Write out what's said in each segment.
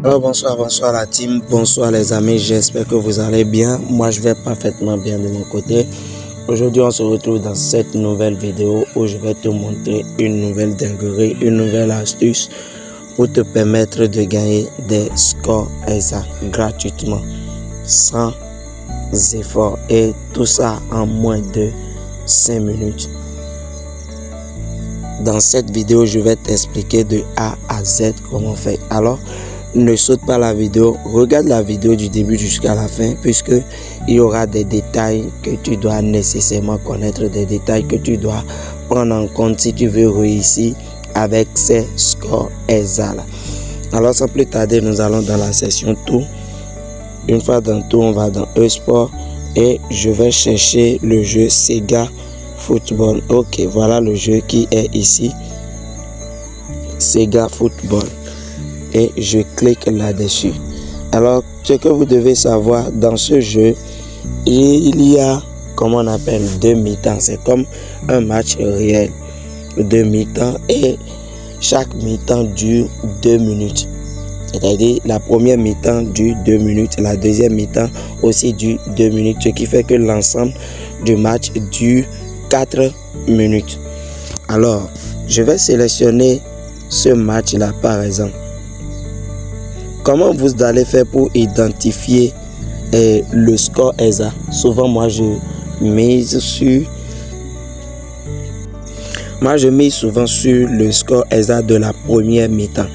Alors bonsoir la team, bonsoir les amis, j'espère que vous allez bien. Moi je vais parfaitement bien de mon côté. Aujourd'hui on se retrouve dans cette nouvelle vidéo où je vais te montrer une nouvelle dinguerie, une nouvelle astuce pour te permettre de gagner des scores exacts gratuitement, sans effort, et tout ça en moins de 5 minutes. Dans cette vidéo, je vais t'expliquer de A à Z comment faire. Alors, ne saute pas la vidéo, regarde la vidéo du début jusqu'à la fin, puisque il y aura des détails que tu dois nécessairement connaître, des détails que tu dois prendre en compte si tu veux réussir avec ces scores exacts. Alors, sans plus tarder, nous allons dans la section tout. Une fois dans tout, on va dans e-sport et je vais chercher le jeu Sega Football. Ok, voilà le jeu qui est ici, Sega Football, et je clique là-dessus. Alors, ce que vous devez savoir, dans ce jeu, il y a, comment on appelle, deux mi-temps. C'est comme un match réel de mi-temps et chaque mi-temps dure 2 minutes. C'est-à-dire la première mi-temps dure 2 minutes, la deuxième mi-temps aussi dure 2 minutes, ce qui fait que l'ensemble du match dure 4 minutes. Alors, je vais sélectionner ce match-là par exemple. Comment vous allez faire pour identifier le score exact? Souvent, moi, je mise souvent sur le score exact de la première mi-temps.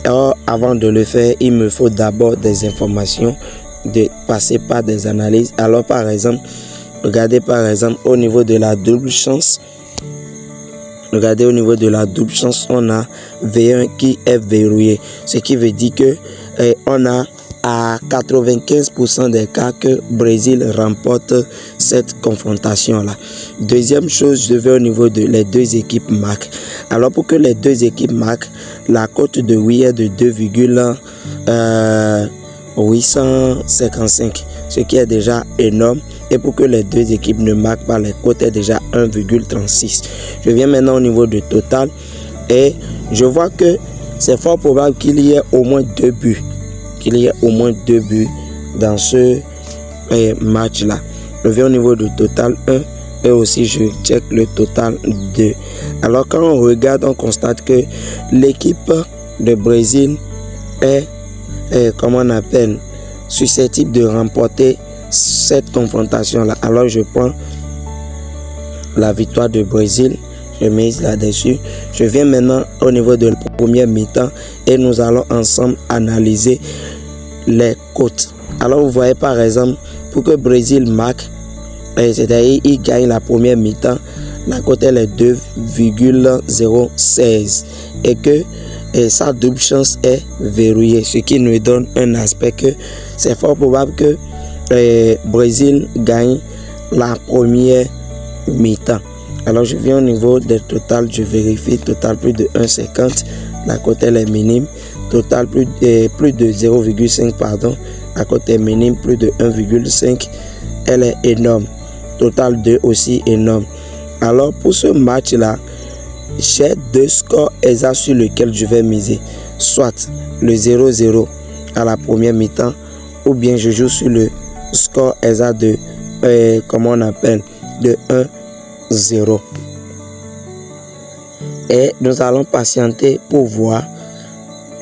Alors, avant de le faire, il me faut d'abord des informations, de passer par des analyses. Alors, par exemple, regardez par exemple au niveau de la double chance. Regardez au niveau de la double chance, on a V1 qui est verrouillé. Ce qui veut dire que on a à 95% des cas que Brésil remporte cette confrontation-là. Deuxième chose, je vais au niveau de les deux équipes marquent. Alors pour que les deux équipes marquent, la cote de oui est de 2,855, ce qui est déjà énorme. Et pour que les deux équipes ne marquent pas, les cotes est déjà 1,36. Je viens maintenant au niveau de total et je vois que c'est fort probable qu'il y ait au moins 2 buts. Dans ce match-là. Je viens au niveau de total 1 et aussi je check le total 2. Alors quand on regarde, on constate que l'équipe de Brésil est, comment on appelle, susceptible de remporter cette confrontation-là. Alors je prends la victoire de Brésil. Je mise là-dessus. Je viens maintenant au niveau de la première mi-temps et nous allons ensemble analyser les cotes. Alors vous voyez par exemple, pour que Brésil marque, c'est-à-dire il gagne la première mi-temps, la cote elle est 2,016 et que sa double chance est verrouillée, ce qui nous donne un aspect que c'est fort probable que Brésil gagne la première mi-temps. Alors je viens au niveau des total, je vérifie total plus de 1,50, la cote elle est minime, total plus de 0,5 pardon, la cote est minime, plus de 1,5, elle est énorme, total 2 aussi énorme. Alors pour ce match là, j'ai deux scores exacts sur lesquels je vais miser, soit le 0-0 à la première mi-temps ou bien je joue sur le score exact de comment on appelle, de 1-0. Et nous allons patienter pour voir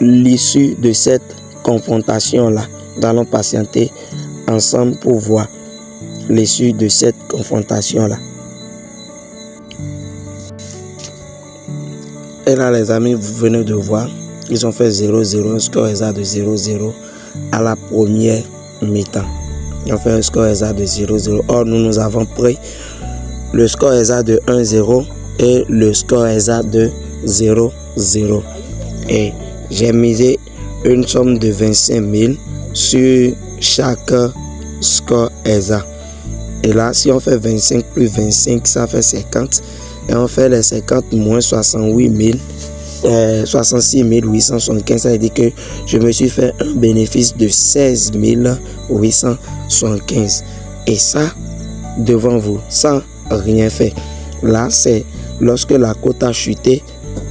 l'issue de cette confrontation là. Nous allons patienter ensemble pour voir l'issue de cette confrontation là. Et là les amis, vous venez de voir, ils ont fait 0-0, un score exact de 0-0 à la première mi-temps. Ils ont fait un score exact de 0-0. Or nous avons pris le score exact de 1-0 et le score exact de 0-0. Et j'ai misé une somme de 25 000 sur chaque score exact. Et là, si on fait 25 plus 25, ça fait 50. Et on fait les 50 moins 66 875. Ça veut dire que je me suis fait un bénéfice de 16 875. Et ça, devant vous, sans rien fait. Là, c'est lorsque la cote a chuté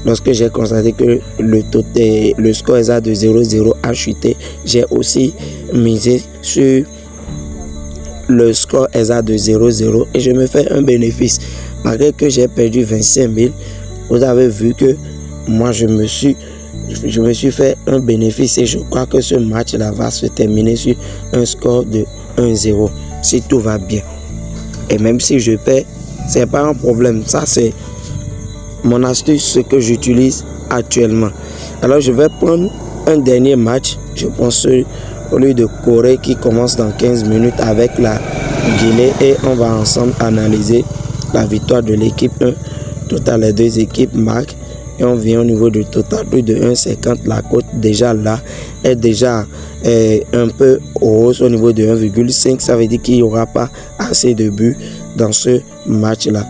lorsque j'ai constaté que le score ESA de 0-0 a chuté, j'ai aussi misé sur le score ESA de 0-0 et je me fais un bénéfice. Malgré que j'ai perdu 25 000, vous avez vu que moi je me suis fait un bénéfice et je crois que ce match-là va se terminer sur un score de 1-0 si tout va bien. Et même si je perds, c'est pas un problème. Ça, c'est mon astuce, ce que j'utilise actuellement. Alors, je vais prendre un dernier match. Je pense au lieu de Corée qui commence dans 15 minutes avec la Guinée et on va ensemble analyser la victoire de l'équipe 1. Total, les deux équipes marquent et on vient au niveau du total plus de 1,50. La cote déjà là est déjà un peu hausse au niveau de 1,5. Ça veut dire qu'il n'y aura pas assez de buts dans ce match-là.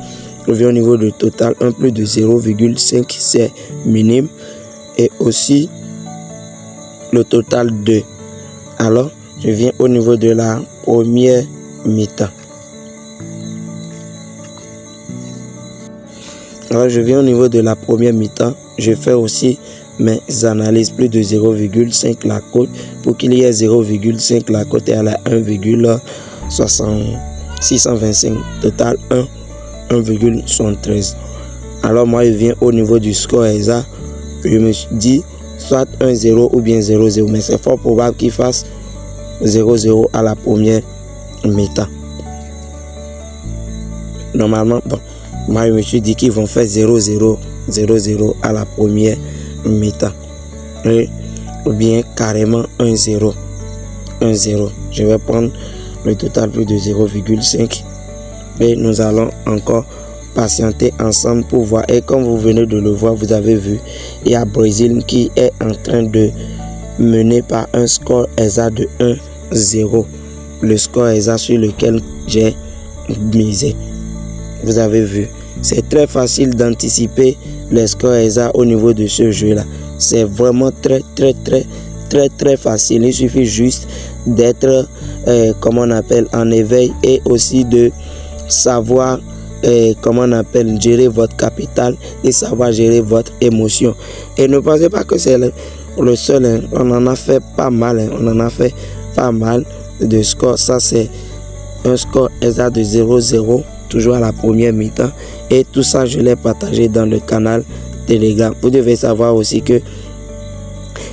On vient au niveau du total, un plus de 0,5, c'est minime. Et aussi le total 2. Alors, je viens au niveau de la première mi-temps. Alors, je viens au niveau de la première mi-temps. Je fais aussi mes analyses, plus de 0,5 la cote. Pour qu'il y ait 0,5, la cote est à la 1,625. Total 1,73. Alors moi, je viens au niveau du score ESA. Je me dis soit 1-0 ou bien 0-0. Mais c'est fort probable qu'il fasse 0-0 à la première mi-temps. Normalement, bon, moi, je me suis dit qu'ils vont faire 0-0 à la première mi-temps. Ou bien carrément 1-0. Je vais prendre le total plus de 0,5. Et nous allons encore patienter ensemble pour voir. Et comme vous venez de le voir, vous avez vu, il y a Brésil qui est en train de mener par un score ESA de 1-0. Le score ESA sur lequel j'ai misé. Vous avez vu. C'est très facile d'anticiper les scores ESA au niveau de ce jeu-là. C'est vraiment très facile. Il suffit juste d'être, comment on appelle, en éveil et aussi de savoir, comment on appelle, gérer votre capital et savoir gérer votre émotion. Et ne pensez pas que c'est le seul. Hein. On en a fait pas mal. Hein. On en a fait pas mal de scores. Ça, c'est un score ESA de 0-0. Toujours à la première mi-temps et tout ça je l'ai partagé dans le canal Telegram. Vous devez savoir aussi que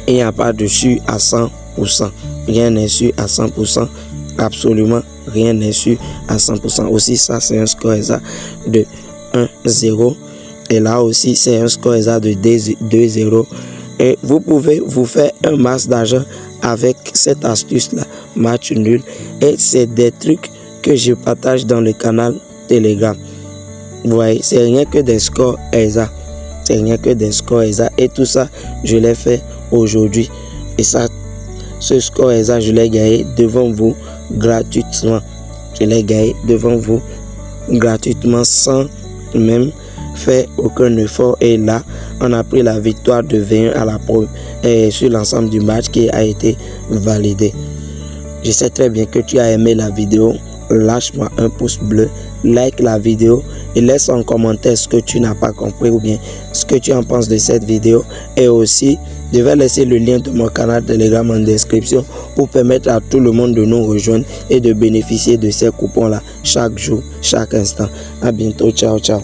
il n'y a pas de sûr à 100%. Rien n'est sûr à 100%. Absolument rien n'est sûr à 100%. Aussi ça c'est un score ESA de 1-0 et là aussi c'est un score ESA de 2-0 et vous pouvez vous faire un max d'argent avec cette astuce là, match nul, et c'est des trucs que je partage dans le canal Telegram. Vous voyez, c'est rien que des scores ESA. C'est rien que des scores ESA. Et tout ça, je l'ai fait aujourd'hui. Et ça, ce score ESA, je l'ai gagné devant vous gratuitement. Je l'ai gagné devant vous gratuitement sans même faire aucun effort. Et là, on a pris la victoire de 21 à la sur l'ensemble du match qui a été validé. Je sais très bien que tu as aimé la vidéo. Lâche-moi un pouce bleu, like la vidéo et laisse en commentaire ce que tu n'as pas compris ou bien ce que tu en penses de cette vidéo. Et aussi, je vais laisser le lien de mon canal Telegram en description pour permettre à tout le monde de nous rejoindre et de bénéficier de ces coupons-là chaque jour, chaque instant. À bientôt, ciao, ciao.